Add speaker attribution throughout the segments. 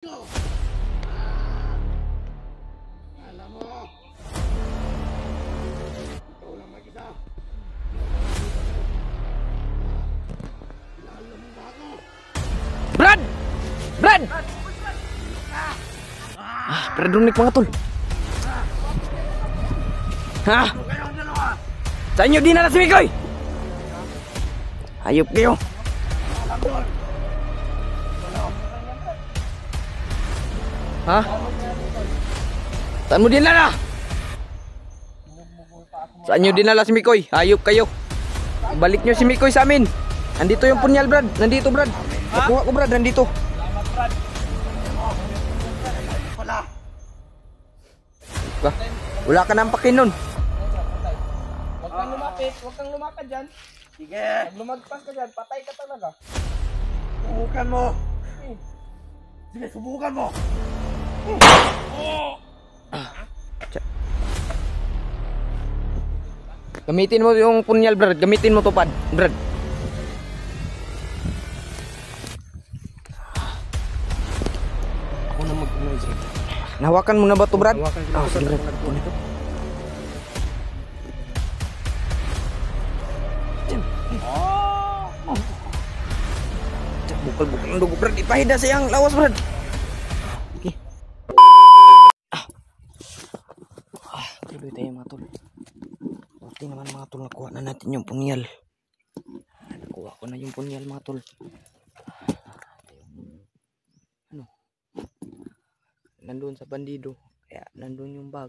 Speaker 1: Alam mo, ikaw lang mag-isa. Lalo mo ba ako?
Speaker 2: Brad! Brad! Brad Romnick mga tol. Ha?
Speaker 1: Ano kayong dalawa?
Speaker 2: Sa inyo din na si Mikoy! Hayop kayo!
Speaker 1: Alam doon.
Speaker 2: Ha? Saan mo dinala? Saan nyo dinala si Mikoy? Hayop kayo! Balik nyo si Mikoy sa amin! Nandito yung punyal, Brad! Nandito, Brad! Nakuha ko, Brad! Nandito!
Speaker 1: Wala.
Speaker 2: Ba? Wala ka nang pakin nun!
Speaker 3: Huwag kang lumapit, huwag kang lumakad dyan.
Speaker 1: Sige,
Speaker 3: Pag lumagpas ka dyan, patay ka talaga.
Speaker 1: subukan mo. Sige, subukan mo.
Speaker 2: Gamitin mo yung punyal, Brad! Gamitin mo to, Brad!
Speaker 3: Ako na mag-unoy.
Speaker 2: Nahawakan mo na ba to, Brad?
Speaker 3: Hawakan ko na
Speaker 2: Ah,
Speaker 3: ito.
Speaker 2: sige, Brad.
Speaker 3: Ako nito.
Speaker 2: Bukal-bukal ang dugo, Brad! Ipahida sa iyang lawas, Brad! Okay. Tuloy tayo mga tol. Buti naman mga tol, nakuha na natin yung punyal. Nakuha ko na yung punyal mga tol. Ano? Nandun sa bandido. Kaya nandun yung bag.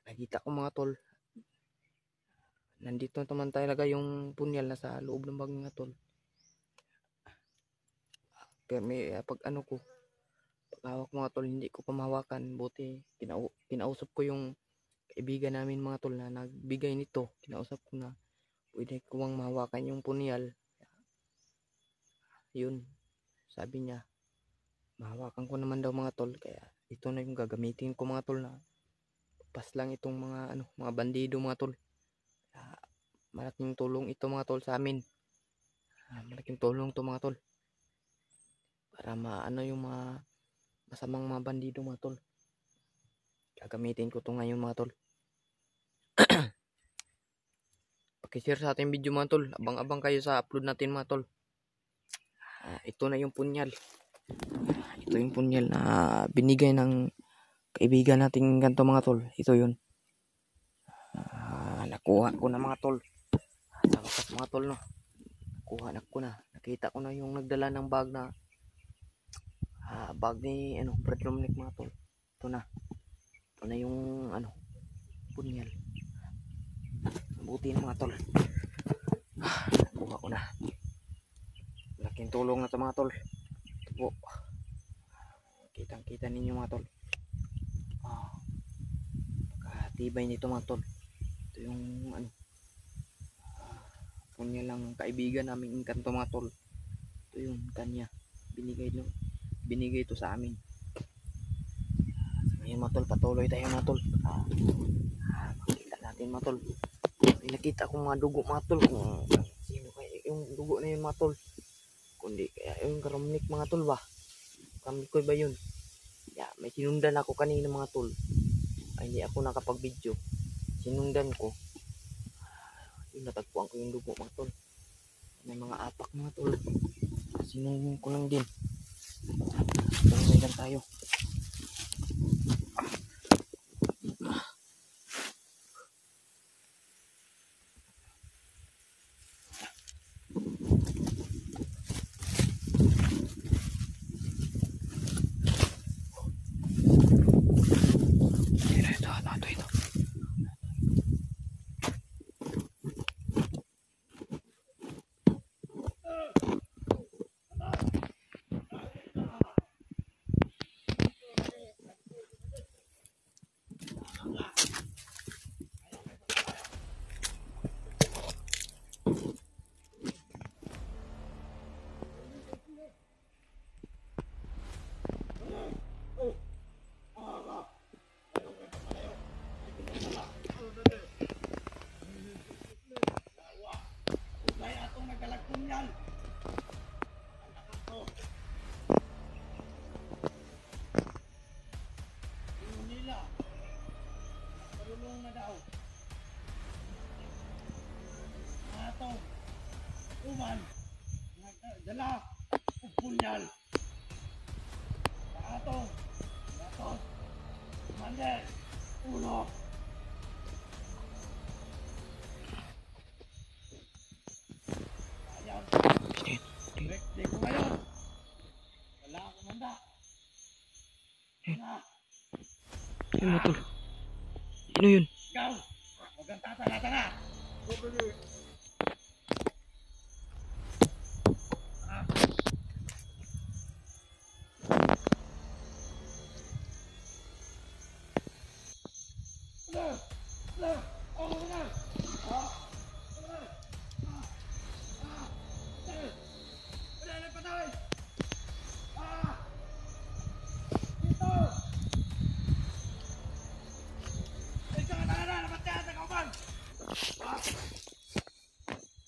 Speaker 2: Nakita ko mga tol. Nandito naman talaga yung punyal na sa loob ng bag mga tol. Pero may pag ano ko, pag hawak mga tol, hindi ko pa mahawakan. Buti kinausap ko yung kaibigan namin mga tol na nagbigay nito. Kinausap ko na pwede ko bang mahawakan yung punyal. Yun, sabi niya mahawakan ko naman daw mga tol. Kaya ito na yung gagamitin ko mga tol, na pas lang itong mga ano, mga bandido mga tol. Kaya malaking tulong ito mga tol sa amin. Malaking tulong to mga tol, para maano yung mga masamang mga bandido mga tol. Gagamitin ko to ngayon mga tol. Pakishare sa ating video mga tol. Abang-abang kayo sa upload natin mga tol. Ito na yung punyal. Ito yung punyal na binigay ng kaibigan nating ganito mga tol. Ito yun. Nakuha ko na mga tol. Sa wakas mga tol, no. Nakuha na ko na. Nakita ko na yung nagdala ng bag na bag ni ano, Brad Romnick mga tol. Ito na yung ano, punyal. Buti na mga tol. Nakuha ko na. Malaking tulong na ito mga tol. Ito po. Kitang kita ninyo mga tol. Katibay nito mga tol. Ito yung ano, punyal lang kaibigan namin Engkanto mga tol. Ito yung kanya. Binigay ito sa amin. Ngayon mga tol, patuloy tayo mga tol. Makita natin mga tol. Nakita ko mga dugo mga tol, kung sino kaya yung dugo na yun mga tol. Kundi kaya yung Romnick mga tol ba? Kamikoy ba yun? Yeah, may sinundan ako kanina mga tol. Hindi ako nakapag-video. Sinundan ko. Yung natagpuan ko yung dugo mga tol. May mga apak mga tol. Sinundan ko lang din. Tunggulan tayo. Ito.
Speaker 1: dala ang punyal. Atong, datos, Commander, uno. Ayan, direkte ko ngayon. Wala akong handa. Na,
Speaker 2: Sino mo tol? Sino yun?
Speaker 1: ikaw, huwag kang tatala-tala.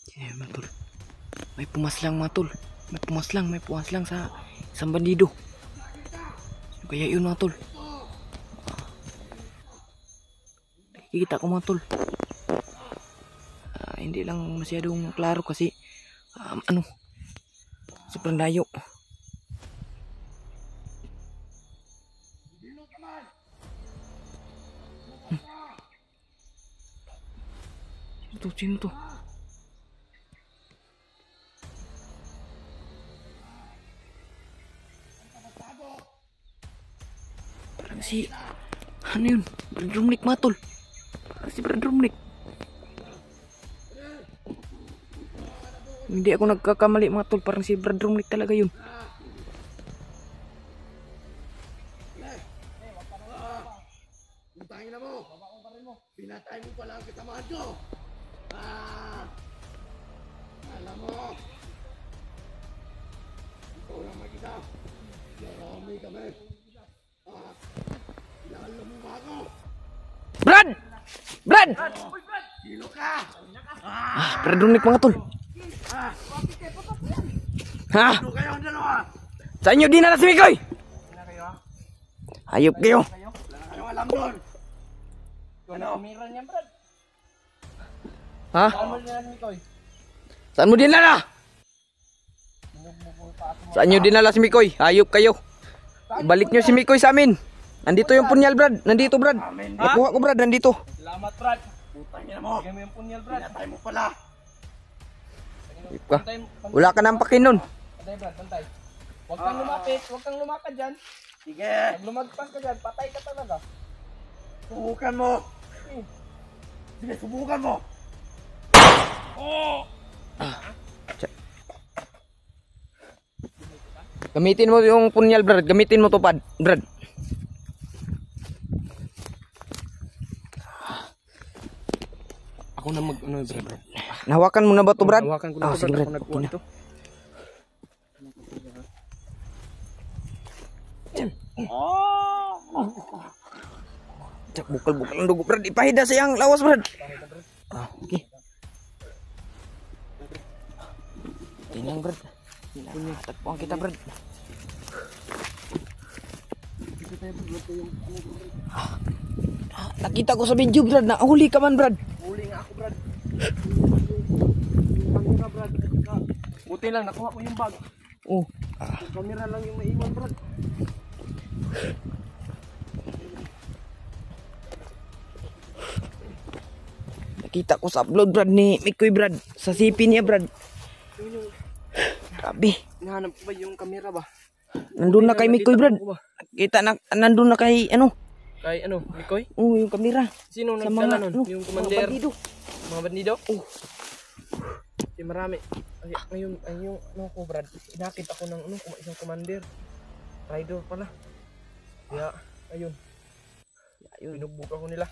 Speaker 2: Sino yun tol? May pumaslang mga tol. May pumaslang sa isang bandido. Sino kaya yun mga tol? Nakikita ko mga tol. Hindi lang masyadong klaro kasi sobrang layo. Sino to? Parang si ano yun? Brad Romnick mga tol. Parang si Brad Romnick. Hindi ako nagkakamali mga tol. Parang si Brad Romnick talaga yun.
Speaker 1: Utangin na mo. Pinatay mo pala ang kasamahan ko. Alam mo. Ikaw lang makita. Marami kami. Alam mo ba ako?
Speaker 2: Brad! Brad!
Speaker 1: Sino ka?
Speaker 2: Brad Romnick mga tol. Ha?
Speaker 1: Sino kayo ang dalawa?
Speaker 2: Sa inyo din na si Mikoy! Hayop kayo!
Speaker 1: Wala na kayong alam doon. Ano?
Speaker 3: Kamera niya, Brad.
Speaker 2: Ha?
Speaker 3: Saan mo niyan, Mikoy?
Speaker 2: Saan mo dinala? Saan nyo dinala si Mikoy? Hayop kayo! Ibalik nyo si Mikoy sa amin! Nandito yung punyal Brad! Nandito Brad! Nakuha ko Brad! Nandito!
Speaker 3: Salamat, Brad.
Speaker 1: Utangin na mo.
Speaker 3: Bigyan mo yung punyal, Brad.
Speaker 1: Pinatay mo pala.
Speaker 2: Hayop ka. Wala ka nang pakin nun!
Speaker 3: Bantay, Brad, bantay. Huwag kang lumapit, huwag kang lumakad dyan.
Speaker 1: Sige.
Speaker 3: Pag lumagpas ka dyan, patay ka talaga.
Speaker 1: Subukan mo. Sige, subukan mo.
Speaker 2: Gamitin mo yung punyal Brad! Gamitin mo to Brad!
Speaker 3: Ako na Brad.
Speaker 2: Nahawakan mo na ba to Brad?
Speaker 3: Hawakan ko na to,
Speaker 2: Sige
Speaker 3: Brad.
Speaker 2: Brad!
Speaker 3: Ako nagkuha nito.
Speaker 2: Cak bukal-bukal ang dugo Brad! Ipahida siyang lawas Brad! Okay. Tingnan Brad. Tagpuan kita Brad. Nakita ko sa video Brad. Nahuli ka man Brad.
Speaker 3: Huli nga ako, Brad. Kamera, Brad. Buti lang, nakuha ko yung bag.
Speaker 2: Oh.
Speaker 3: Kamera lang yung maiwan, Brad.
Speaker 2: Nakita ko sa upload Brad ni Mikoy Brad. Sa CP niya Brad. Grabe.
Speaker 3: Nahanap ko ba yung kamera ba?
Speaker 2: Nandun na kay Mikoy Brad. Kita na nandun na kay ano.
Speaker 3: Kay ano, Mikoy?
Speaker 2: Oh, yung kamera.
Speaker 3: Sino
Speaker 2: Sa
Speaker 3: nagdala
Speaker 2: mga
Speaker 3: nun?
Speaker 2: ano,
Speaker 3: Yung
Speaker 2: mga
Speaker 3: commander?
Speaker 2: bandido.
Speaker 3: Mga bandido? Kasi marami. Ay, yung ano ko, Brad. Inakit ako ng isang commander. Rider pala. Kaya, ayun. Binugbog ako nila.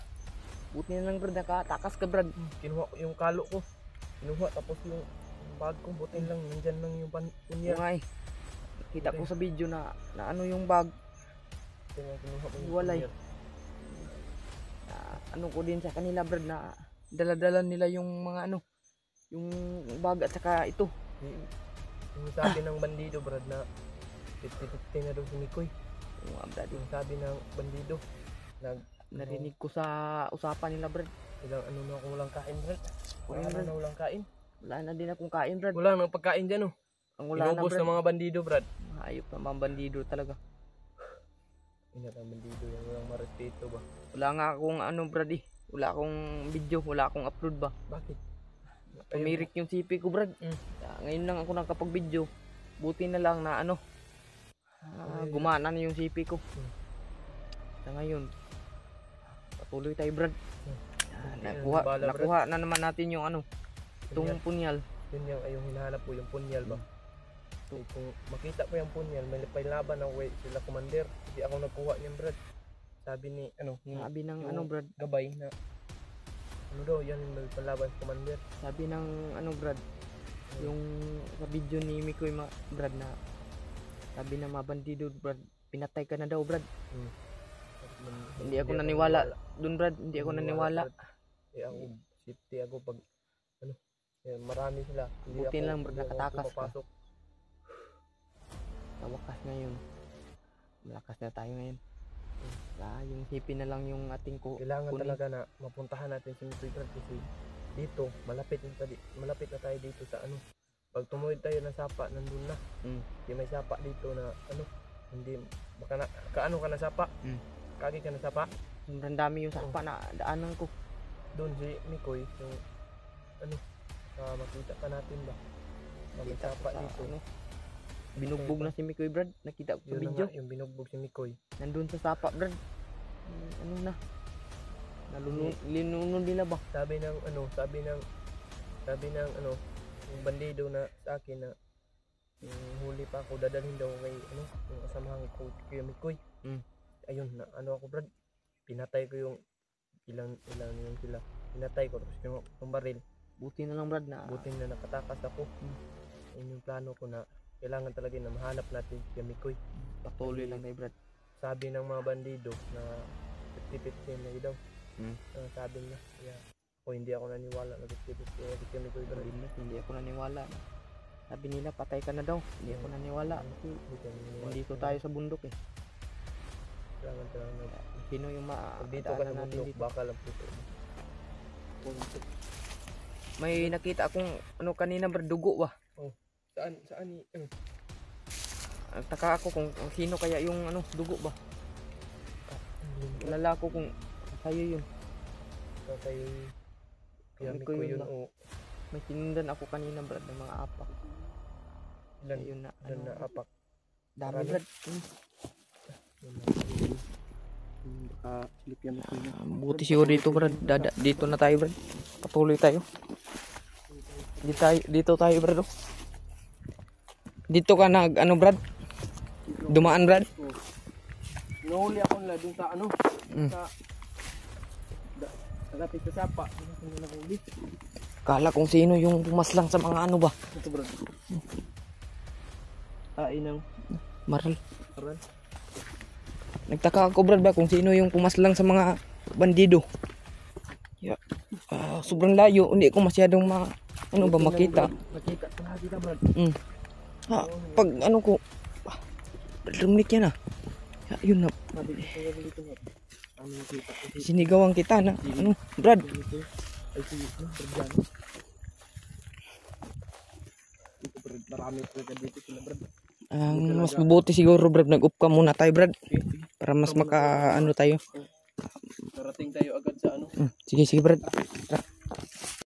Speaker 2: Buti na lang Brad, nakatakas ka Brad.
Speaker 3: Kinuha ko yung kalo ko. Kinuha tapos yung bag ko. Buti lang, nandyan lang yung punya.
Speaker 2: Ngay. Kita ko sa video na ano yung bag.
Speaker 3: Kinuha ko yung
Speaker 2: Walay.
Speaker 3: punya.
Speaker 2: Ano ko din sa kanila Brad na dala-dala nila yung mga ano. Yung bag at saka ito.
Speaker 3: Yung sabi ng bandido, Brad, na 50-50 na daw si Mikoy.
Speaker 2: Yung Brad,
Speaker 3: Yung sabi ng bandido,
Speaker 2: narinig ko sa usapan nila Brad.
Speaker 3: ilang ano na ako walang kain, Brad.
Speaker 2: Wala
Speaker 3: Wala
Speaker 2: Brad.
Speaker 3: na walang kain.
Speaker 2: Wala na din akong kain Brad.
Speaker 3: Wala nang pagkain dyan, oh.
Speaker 2: Ang wala na,
Speaker 3: Inubos
Speaker 2: Brad.
Speaker 3: ng mga bandido, Brad.
Speaker 2: Ayop na mga bandido talaga.
Speaker 3: Ingat ang bandido yan, walang marespeto ba?
Speaker 2: Wala nga akong ano, Brad eh. Wala akong video, wala akong upload ba.
Speaker 3: Bakit?
Speaker 2: Tumirik yung CP ko, Brad. Ngayon lang ako nakapag-video. Buti na lang na ano. Gumana na yung CP ko. Sa ngayon, patuloy tayo, Brad. Nakuha na naman natin yung ano, itong punyal.
Speaker 3: Yun yung hinahanap ko, yung punyal ba? So, kung makita ko yung punyal, may laban ng way sila commander. Hindi ako nagkuha niyan, Brad. Sabi ni
Speaker 2: Sabi ng
Speaker 3: yung
Speaker 2: ano, Brad.
Speaker 3: gabay na ano daw, yan yung may panlaban sa commander.
Speaker 2: Sabi ng ano, Brad. Yung sa video ni Mikoy, Brad, na sabi ng mga bandido, Brad, pinatay ka na daw, Brad. Hindi ako naniwala dun, Brad. Hindi ako naniwala.
Speaker 3: Ako, safety ako pag ano, marami sila.
Speaker 2: Buti lang, Brad, nakatakas ka.
Speaker 3: Pumapasok.
Speaker 2: Sa wakas ngayon, malakas na tayo ngayon. Yung hipi na lang yung ating
Speaker 3: Kailangan
Speaker 2: kunin.
Speaker 3: talaga na mapuntahan natin si Mikoy, Brad, kasi dito, malapit na tayo dito sa ano. Pag tumuwid tayo ng sapa, nandun na. Hindi may sapa dito na ano, hindi, baka na, kaano ka na sapa? Kagi ka na sapa?
Speaker 2: Sobrang dami yung sapa na daanan ko.
Speaker 3: Doon si Mikoy, yung ano, makita pa natin ba? May sapa
Speaker 2: Sa,
Speaker 3: dito.
Speaker 2: ano, binugbog na si Mikoy, Brad. Nakita ko sa
Speaker 3: Yun na
Speaker 2: video.
Speaker 3: nga, yung binugbog si Mikoy.
Speaker 2: Nandun sa sapa, Brad. Ano na? Linunod nila ba?
Speaker 3: Sabi ng yung bandido na sa akin na huli pa ako, dadalhin daw kay ano, yung kasamahan ko, Kuya Mikoy. Ayun na, ano ako, Brad, pinatay ko yung ilang yung sila. Pinatay ko, tapos yung baril.
Speaker 2: Buti na lang, Brad, na
Speaker 3: Buti na nakatakas ako. Yun yung plano ko na kailangan talaga na mahanap natin si Kuya Mikoy.
Speaker 2: patuloy lang tayo, Brad.
Speaker 3: Sabi ng mga bandido na 50-50 na daw. Sabi na, kaya hindi ako naniwala na 50-50 na si Kuya Mikoy, Brad.
Speaker 2: Hindi ako naniwala. Sabi nila, patay ka na daw. Hindi ako naniwala. Nandito tayo sa bundok eh.
Speaker 3: Kailangan talaga na
Speaker 2: Sino yung
Speaker 3: pag dito ka sa
Speaker 2: natin
Speaker 3: bundok,
Speaker 2: dito?
Speaker 3: baka lang dito.
Speaker 2: May nakita akong ano kanina, Brad, dugo ba?
Speaker 3: Saan ano?
Speaker 2: Nagtaka ako kung sino kaya yung ano, dugo ba? Kilala ko kung sa'yo yun.
Speaker 3: Kay Kuya
Speaker 2: Mikoy
Speaker 3: Mikoy
Speaker 2: yun
Speaker 3: yun
Speaker 2: ba?
Speaker 3: o
Speaker 2: May sinundan ako kanina, Brad, ng mga apak.
Speaker 3: ilan
Speaker 2: Ayun na,
Speaker 3: ilan
Speaker 2: ano,
Speaker 3: na apak.
Speaker 2: dami,
Speaker 3: marami?
Speaker 2: Brad.
Speaker 3: Baka silipyan mo ko yun.
Speaker 2: Buti siguro dito, Brad. Dito na tayo, Brad. Patuloy tayo. Dito tayo, Brad. Oh. Dito ka nag, ano, Brad? Dumaan, Brad?
Speaker 3: Nahuli ako nila dun sa ano, sa nagapit sa sapa. Hindi na huli.
Speaker 2: Kala kung sino yung pumaslang sa mga ano ba?
Speaker 3: Ito, Brad. Inang
Speaker 2: Maral.
Speaker 3: Aral.
Speaker 2: Nagtaka ako, Brad, ba kung sino yung pumaslang sa mga bandido. Yeah. Sobrang layo, hindi ko masyadong makita.
Speaker 3: Makita pa kita, Brad.
Speaker 2: Pag ano ko, rumlik yan ah. Yun na,
Speaker 3: Ano nakita ko
Speaker 2: sinigawan kita na, ano, Brad.
Speaker 3: ay si Brad. Dito, Brad, marami talaga dito sila, Brad.
Speaker 2: Mas mabuti siguro, Brad, nag-up ka muna tayo, Brad. Para mas ano tayo.
Speaker 3: Darating tayo agad sa ano.
Speaker 2: Sige, Brad. Tara.